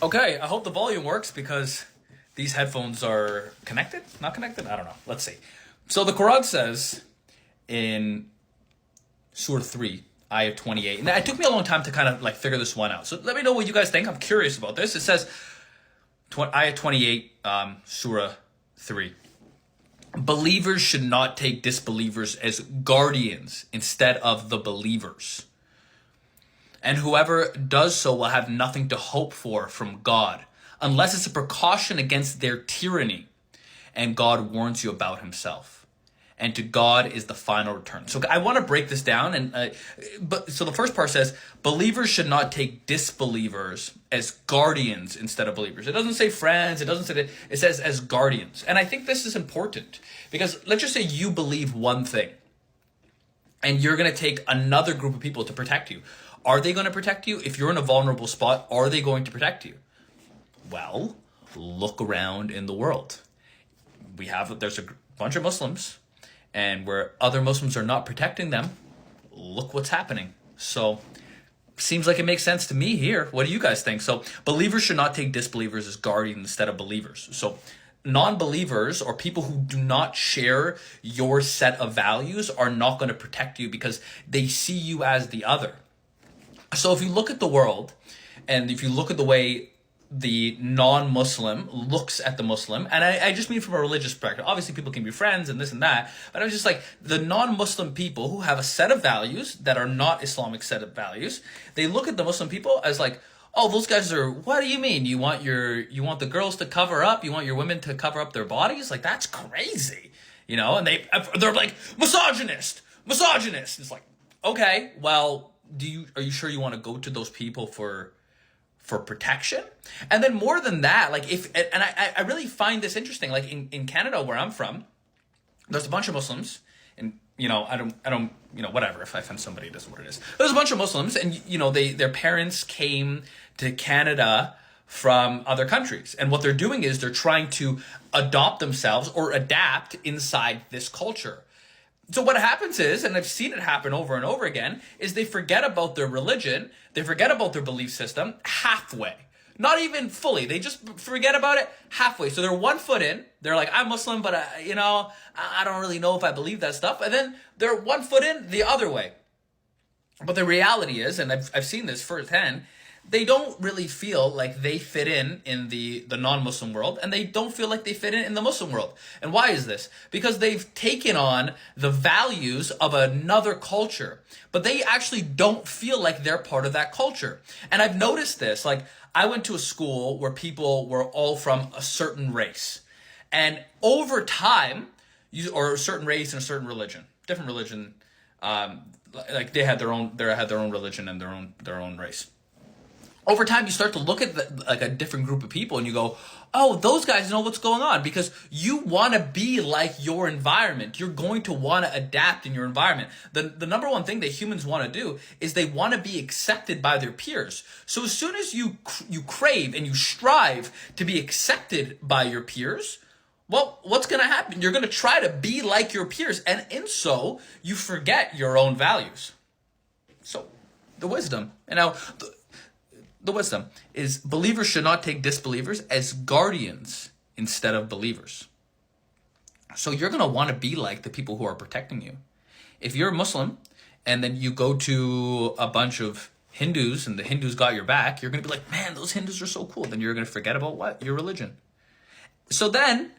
Okay, I hope the volume works because these headphones are connected? Not connected? I don't know. Let's see. So the Quran says in Surah 3, Ayah 28, and it took me a long time to kind of like figure this one out. So let me know what you guys think. I'm curious about this. It says, Ayah 28, Surah 3. Believers should not take disbelievers as guardians instead of the believers. And whoever does so will have nothing to hope for from God, unless it's a precaution against their tyranny. And God warns you about himself. And to God is the final return. So I want to break this down. So the first part says, believers should not take disbelievers as guardians instead of believers. It doesn't say friends. It doesn't say that. It says as guardians. And I think this is important because let's just say you believe one thing and you're going to take another group of people to protect you. Are they going to protect you? If you're in a vulnerable spot, are they going to protect you? Well, look around in the world. There's a bunch of Muslims, and where other Muslims are not protecting them, look what's happening. So, seems like it makes sense to me here. What do you guys think? So, believers should not take disbelievers as guardians instead of believers. So, non-believers or people who do not share your set of values are not going to protect you because they see you as the other. So if you look at the world, and if you look at the way the non-Muslim looks at the Muslim, and I just mean from a religious perspective. Obviously, people can be friends and this and that, but I'm just like, the non-Muslim people who have a set of values that are not Islamic set of values, they look at the Muslim people as like, oh, those guys are, what do you mean? You want the girls to cover up? You want your women to cover up their bodies? Like, that's crazy, And they're like, misogynist. It's like, okay, well, are you sure you want to go to those people for protection? And then more than that, like I really find this interesting. Like in Canada where I'm from, there's a bunch of Muslims, and I don't whatever, if I offend somebody, it is what it is. There's a bunch of Muslims, and their parents came to Canada from other countries, and what they're doing is they're trying to adopt themselves or adapt inside this culture. So what happens is, and I've seen it happen over and over again, is they forget about their religion, they forget about their belief system halfway. Not even fully, they just forget about it halfway. So they're 1 foot in, they're like, I'm Muslim, but I don't really know if I believe that stuff. And then they're 1 foot in the other way. But the reality is, and I've seen this firsthand, they don't really feel like they fit in the non-Muslim world, and they don't feel like they fit in the Muslim world. And why is this? Because they've taken on the values of another culture, but they actually don't feel like they're part of that culture. And I've noticed this, like I went to a school where people were all from a certain race. And over time, or a certain race and a certain religion, different religion, like they had their own religion and their own race. Over time, you start to look at a different group of people and you go, oh, those guys know what's going on, because you want to be like your environment. You're going to want to adapt in your environment. The number one thing that humans want to do is they want to be accepted by their peers. So as soon as you crave and you strive to be accepted by your peers, well, what's going to happen? You're going to try to be like your peers, and in so, you forget your own values. So, the wisdom. And now, the wisdom is believers should not take disbelievers as guardians instead of believers. So you're going to want to be like the people who are protecting you. If you're a Muslim and then you go to a bunch of Hindus and the Hindus got your back, you're going to be like, man, those Hindus are so cool. Then you're going to forget about what? Your religion. So then,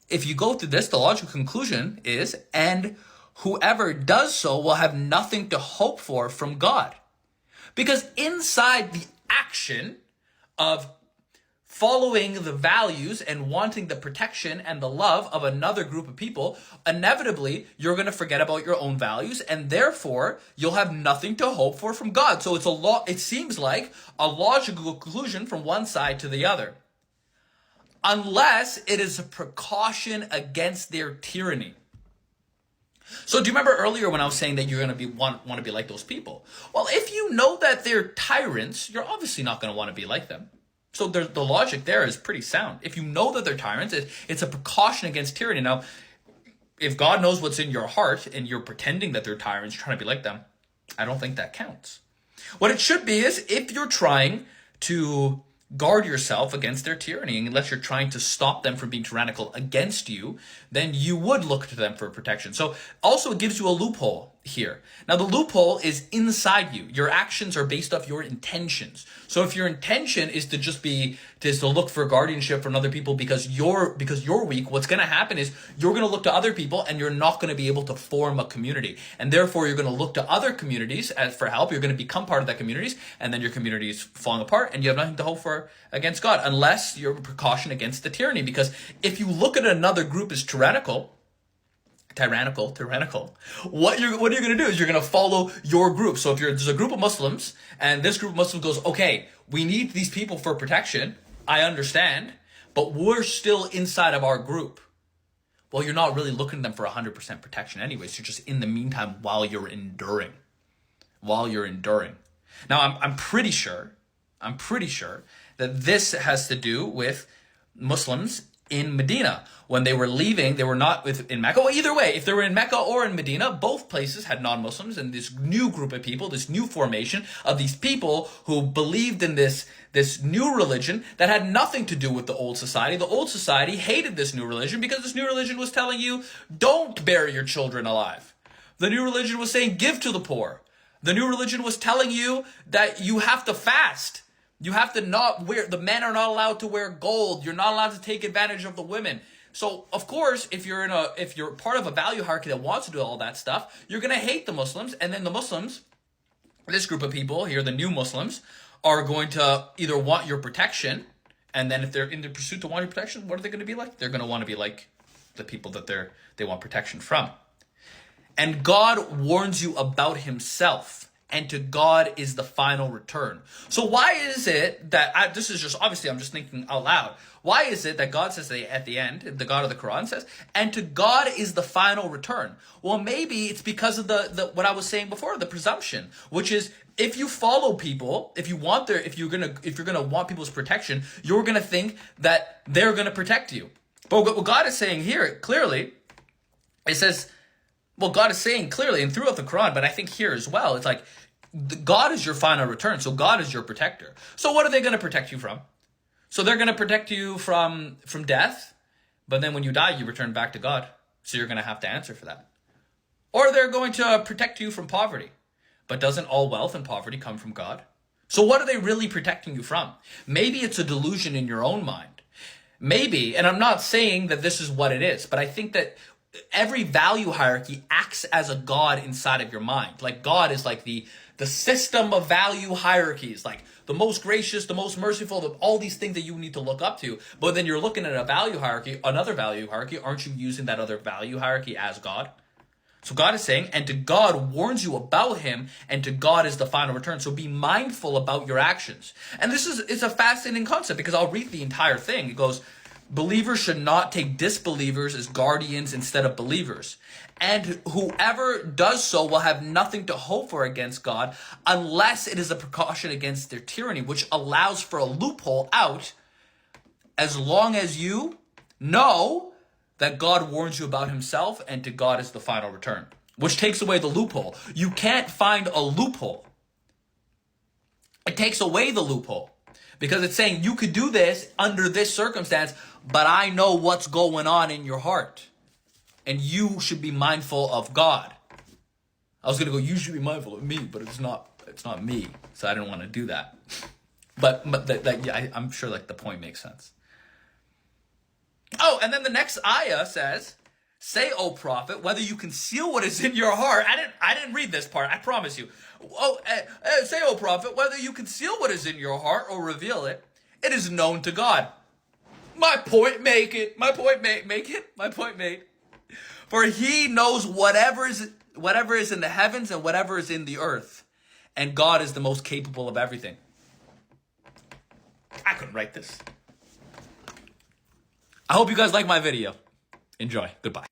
if you go through this, the logical conclusion is, and whoever does so will have nothing to hope for from God. Because inside the action of following the values and wanting the protection and the love of another group of people, inevitably, you're going to forget about your own values, and therefore, you'll have nothing to hope for from God. So it seems like a logical conclusion from one side to the other. Unless it is a precaution against their tyranny. So do you remember earlier when I was saying that you're going to want to be like those people? Well, if you know that they're tyrants, you're obviously not going to want to be like them. So the logic there is pretty sound. If you know that they're tyrants, it's a precaution against tyranny. Now, if God knows what's in your heart and you're pretending that they're tyrants, you're trying to be like them, I don't think that counts. What it should be is if you're trying to guard yourself against their tyranny, unless you're trying to stop them from being tyrannical against you, then you would look to them for protection. So also it gives you a loophole here. Now the loophole is inside you. Your actions are based off your intentions. So if your intention is to just be, is to look for guardianship from other people because you're weak, what's going to happen is you're going to look to other people and you're not going to be able to form a community. And therefore you're going to look to other communities as for help. You're going to become part of that communities, and then your community is falling apart and you have nothing to hope for against God, unless you're a precaution against the tyranny. Because if you look at another group as tyrannical, what are you going to do is you're going to follow your group. So if there's a group of Muslims and this group of Muslims goes, okay, we need these people for protection, I understand, but we're still inside of our group. Well, you're not really looking at them for 100% protection anyways. You're just in the meantime while you're enduring. Now, I'm pretty sure that this has to do with Muslims in Medina. When they were leaving, they were not in Mecca. Well, either way, if they were in Mecca or in Medina, both places had non-Muslims, and this new group of people, this new formation of these people who believed in this new religion that had nothing to do with the old society. The old society hated this new religion because this new religion was telling you, don't bury your children alive. The new religion was saying, give to the poor. The new religion was telling you that you have to fast. You have to not wear, the men are not allowed to wear gold. You're not allowed to take advantage of the women. So, of course, if you're part of a value hierarchy that wants to do all that stuff, you're going to hate the Muslims. And then the Muslims, this group of people here, the new Muslims, are going to either want your protection. And then if they're in the pursuit to want your protection, what are they going to be like? They're going to want to be like the people that they want protection from. And God warns you about himself, and to God is the final return. So why is it that, this is just, obviously I'm just thinking out loud. Why is it that God says at the end, the God of the Quran says, and to God is the final return? Well, maybe it's because of the what I was saying before, the presumption, which is if you follow people, if you're gonna want people's protection, you're gonna think that they're gonna protect you. But what God is saying here clearly, it says, well, God is saying clearly and throughout the Quran, but I think here as well, it's like God is your final return. So God is your protector. So what are they going to protect you from? So they're going to protect you from death, but then when you die, you return back to God. So you're going to have to answer for that. Or they're going to protect you from poverty. But doesn't all wealth and poverty come from God? So what are they really protecting you from? Maybe it's a delusion in your own mind. Maybe, and I'm not saying that this is what it is, but I think that every value hierarchy acts as a God inside of your mind. Like God is like the system of value hierarchies, like the most gracious, the most merciful, all these things that you need to look up to. But then you're looking at a value hierarchy, another value hierarchy. Aren't you using that other value hierarchy as God? So God is saying, and to God warns you about him, and to God is the final return. So be mindful about your actions. And it's a fascinating concept, because I'll read the entire thing. It goes, believers should not take disbelievers as guardians instead of believers. And whoever does so will have nothing to hope for against God unless it is a precaution against their tyranny, which allows for a loophole out as long as you know that God warns you about himself and to God is the final return, which takes away the loophole. You can't find a loophole. It takes away the loophole. Because it's saying you could do this under this circumstance, but I know what's going on in your heart. And you should be mindful of God. I was going to go, you should be mindful of me, but it's not me. So I didn't want to do that. But yeah, I'm sure like the point makes sense. Oh, and then the next ayah says, say, O prophet, whether you conceal what is in your heart. I didn't read this part, I promise you. Say, O prophet, whether you conceal what is in your heart or reveal it, it is known to God. My point make it. My point make it. My point made. For he knows whatever is in the heavens and whatever is in the earth. And God is the most capable of everything. I couldn't write this. I hope you guys like my video. Enjoy. Goodbye.